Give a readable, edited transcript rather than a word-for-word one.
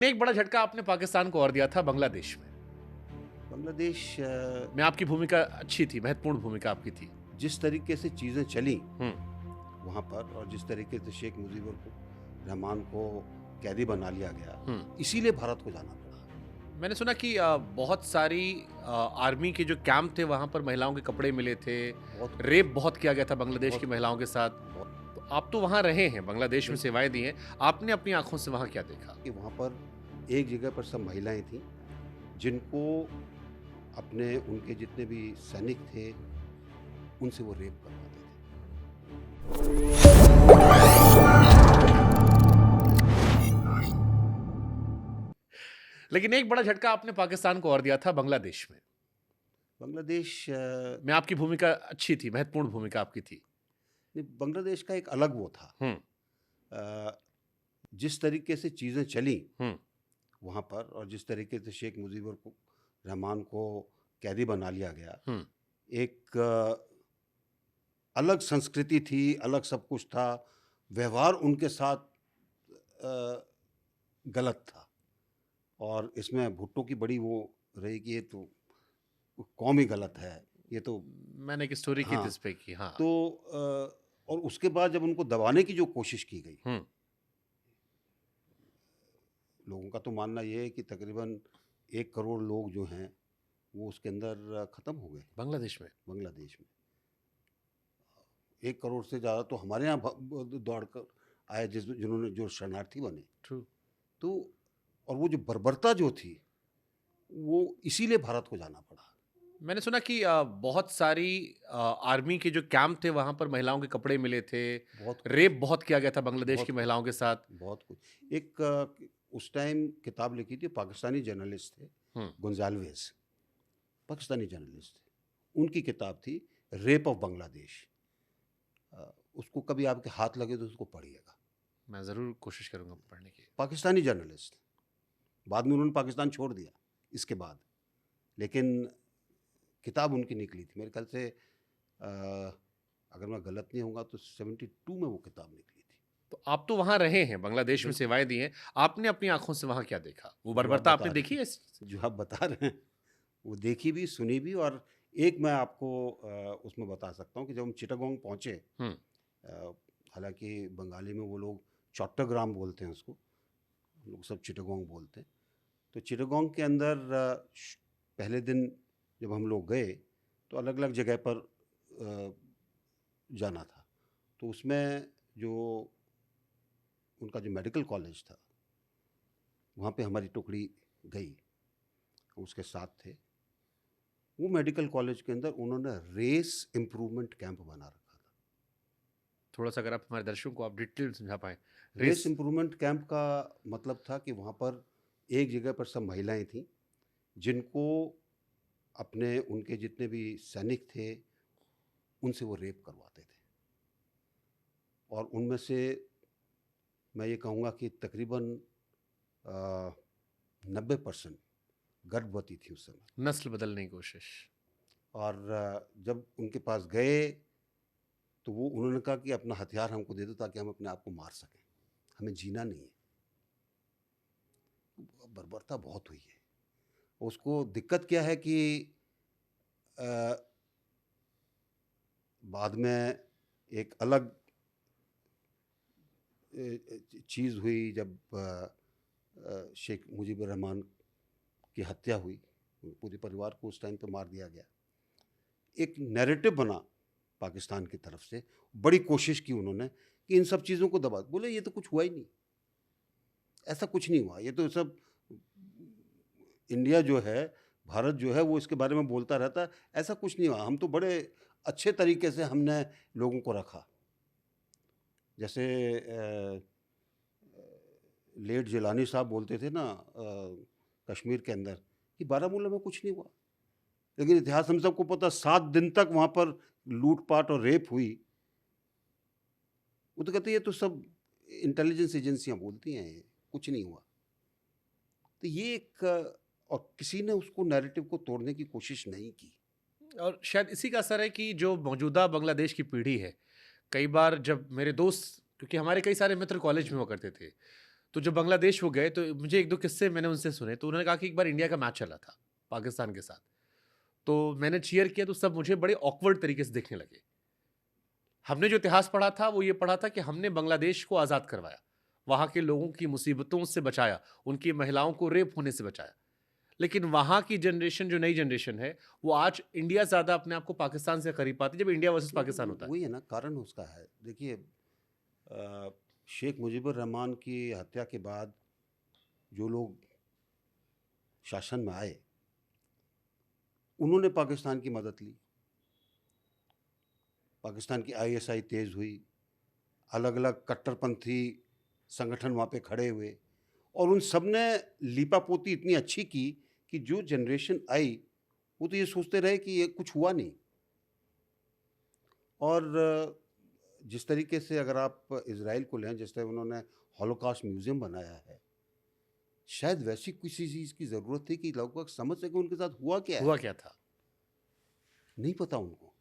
एक बड़ा झटका आपने पाकिस्तान को और दिया था बांग्लादेश में। बांग्लादेश में आपकी भूमिका अच्छी थी, महत्वपूर्ण भूमिका आपकी थी। जिस तरीके से चीज़ें चली हुँ। वहाँ पर और जिस तरीके से शेख मुजीबुर रहमान को कैदी बना लिया गया, हुँ। इसीलिए भारत को जाना पड़ा। मैंने सुना कि बहुत सारी आर्मी के जो कैंप थे वहाँ पर महिलाओं के कपड़े मिले थे, बहुत रेप बहुत किया गया था बांग्लादेश बहुत की महिलाओं के साथ। बहुत तो आप तो वहाँ रहे हैं, बांग्लादेश में बिल्कुल सेवाएँ दी हैं। आपने अपनी आँखों से वहाँ क्या देखा? कि वहाँ पर एक जगह पर सब महिलाएं थीं जिनको अपने उनके जितने भी सैनिक थे उनसे वो रेप करवाते लेकिन एक बड़ा झटका आपने पाकिस्तान को और दिया था बांग्लादेश में। थे। बांग्लादेश में आपकी भूमिका अच्छी थी, महत्वपूर्ण भूमिका आपकी थी। बांग्लादेश का एक अलग वो था। हुँ। अ, जिस तरीके से चीज़ें चली हुँ। वहाँ पर और जिस तरीके से शेख मुजीबुर रहमान को कैदी बना लिया गया, हुँ। एक अलग संस्कृति थी, अलग सब कुछ था। व्यवहार उनके साथ अ, गलत था और इसमें भुट्टो की बड़ी वो रही कि ये तो कौम ही गलत है। ये तो मैंने एक स्टोरी की थी हाँ, इस पे कि हाँ। तो और उसके बाद जब उनको दबाने की जो कोशिश की गई, हुँ। लोगों का तो मानना ये है कि तकरीबन 1 करोड़ लोग जो हैं, वो उसके अंदर ख़त्म हो गए, बांग्लादेश में। बांग्लादेश में। 1 करोड़ से ज़्यादा तो हमारे यहाँ दौड़ कर आए जिन्होंने जो शरणार्थी बने। ट्रू। तो और वो जो बर्बरता जो थी, वो इसीलिए भारत को जाना पड़ा। मैंने सुना कि बहुत सारी आर्मी के जो कैंप थे वहाँ पर महिलाओं के कपड़े मिले थे, बहुत कुछ, रेप बहुत किया गया था बांग्लादेश बहुत की कुछ, महिलाओं के साथ। बहुत कुछ। एक उस टाइम किताब लिखी थी, पाकिस्तानी जर्नलिस्ट थे, हुँ। गोंजाल्वेज़, पाकिस्तानी जर्नलिस्ट थे। उनकी किताब थी रेप ऑफ बांग्लादेश। उसको कभी आपके हाथ लगे तो उसको पढ़िएगा। मैं ज़रूर कोशिश करूँगा पढ़ने की। पाकिस्तानी जर्नलिस्ट, बाद में उन्होंने पाकिस्तान छोड़ दिया इसके बाद, लेकिन किताब उनकी निकली थी। मेरे ख्याल से अगर मैं गलत नहीं होऊँगा तो 72 में वो किताब निकली थी। तो आप तो वहाँ रहे हैं, बांग्लादेश में बिल्कुल, सेवाएँ दी हैं। आपने अपनी आँखों से वहाँ क्या देखा? वो जो आप बर्बरता बता आपने रहे देखी है? हैं जो आप बता रहे हैं, वो देखी भी, सुनी भी। और एक मैं आपको उसमें बता सकता हूँ कि जब हम चिटागोंग पहुँचे, हुँ। अ, हालाँकि बंगाली में वो लोग चट्टग्राम बोलते हैं उसको, हम लोग सब चिटागोंग बोलते हैं। तो चिटागोंग के अंदर पहले दिन जब हम लोग गए, तो अलग-अलग जगह पर जाना था। तो उसमें जो उनका जो मेडिकल कॉलेज था, वहाँ पे हमारी टुकड़ी गई, उसके साथ थे। वो मेडिकल कॉलेज के अंदर उन्होंने रेस इम्प्रूवमेंट कैंप बना रखा था। थोड़ा-सा अगर आप हमारे दर्शकों को आप डिटेल समझा पाएँ। Race race. इम्प्रूवमेंट कैंप का मतलब था कि वहाँ पर एक जगह पर सब महिलाएँ थीं, जिनको अपने उनके जितने भी सैनिक थे, उनसे वो रेप करवाते थे। और उनमें से मैं ये कहूँगा कि तकरीबन 90% गर्भवती थी उस समय। नस्ल बदलने की कोशिश। और जब उनके पास गए, तो वो उन्होंने कहा कि अपना हथियार हमको दे दो ताकि हम अपने आप को मार सकें, हमें जीना नहीं है। बर्बरता बहुत हुई है। उसको दिक्कत क्या है कि अ, बाद में एक अलग चीज़ हुई जब शेख मुजीबुर रहमान की हत्या हुई, पूरे परिवार को उस टाइम पे मार दिया गया। एक नैरेटिव बना पाकिस्तान की तरफ से, बड़ी कोशिश की उन्होंने कि इन सब चीज़ों को दबा, बोले ये तो कुछ हुआ ही नहीं, ऐसा कुछ नहीं हुआ, ये तो सब इंडिया जो है, भारत जो है वो इसके बारे में बोलता रहता है, ऐसा कुछ नहीं हुआ। हम तो बड़े अच्छे तरीके से हमने लोगों को रखा। जैसे लेट जिलानी साहब बोलते थे ना कश्मीर के अंदर कि बारामूला में कुछ नहीं हुआ, लेकिन इतिहास हम सबको पता, 7 दिन तक वहाँ पर लूट-पाट और रेप हुई। वो तो कहते हैं ये तो सब इंटेलिजेंस एजेंसियाँ बोलती हैं, ये कुछ नहीं हुआ। तो ये एक और किसी ने उसको नैरेटिव को तोड़ने की कोशिश नहीं की। और शायद इसी का असर है कि जो मौजूदा बांग्लादेश की पीढ़ी है, कई बार जब मेरे दोस्त, क्योंकि हमारे कई सारे मित्र कॉलेज में हुआ करते थे, तो जब बांग्लादेश वो गए तो मुझे 1-2 किस्से मैंने उनसे सुने, तो उन्होंने कहा कि एक बार इंडिया का मैच चला था, पाकिस्तान के साथ। तो मैंने चीयर किया तो सब मुझे बड़े ऑकवर्ड तरीके से देखने लगे। हमने जो इतिहास पढ़ा था वो ये पढ़ा था कि हमने बांग्लादेश को आज़ाद करवाया, वहाँ के लोगों की मुसीबतों से बचाया, उनकी महिलाओं को रेप होने से बचाया। लेकिन वहाँ की जनरेशन जो नई जनरेशन है, वो आज इंडिया ज़्यादा अपने आप को पाकिस्तान से करीब पाती है जब इंडिया वर्सेस पाकिस्तान होता है। वही है ना, कारण उसका है। देखिए, शेख मुजीबुर रहमान की हत्या के बाद जो लोग शासन में आए, उन्होंने पाकिस्तान की मदद ली। पाकिस्तान की आईएसआई तेज़ हुई, अलग अलग कट्टरपंथी संगठन वहाँ पे खड़े हुए, और उन सब ने लीपापोती इतनी अच्छी की कि जो जनरेशन आई वो तो ये सोचते रहे कि ये कुछ हुआ नहीं। और जिस तरीके से अगर आप इज़राइल को लें, जिस तरह उन्होंने हॉलोकॉस्ट म्यूज़ियम बनाया है, शायद वैसी किसी चीज़ की ज़रूरत थी कि लोग समझ सकें उनके साथ हुआ क्या हुआ है। क्या था? नहीं पता उनको।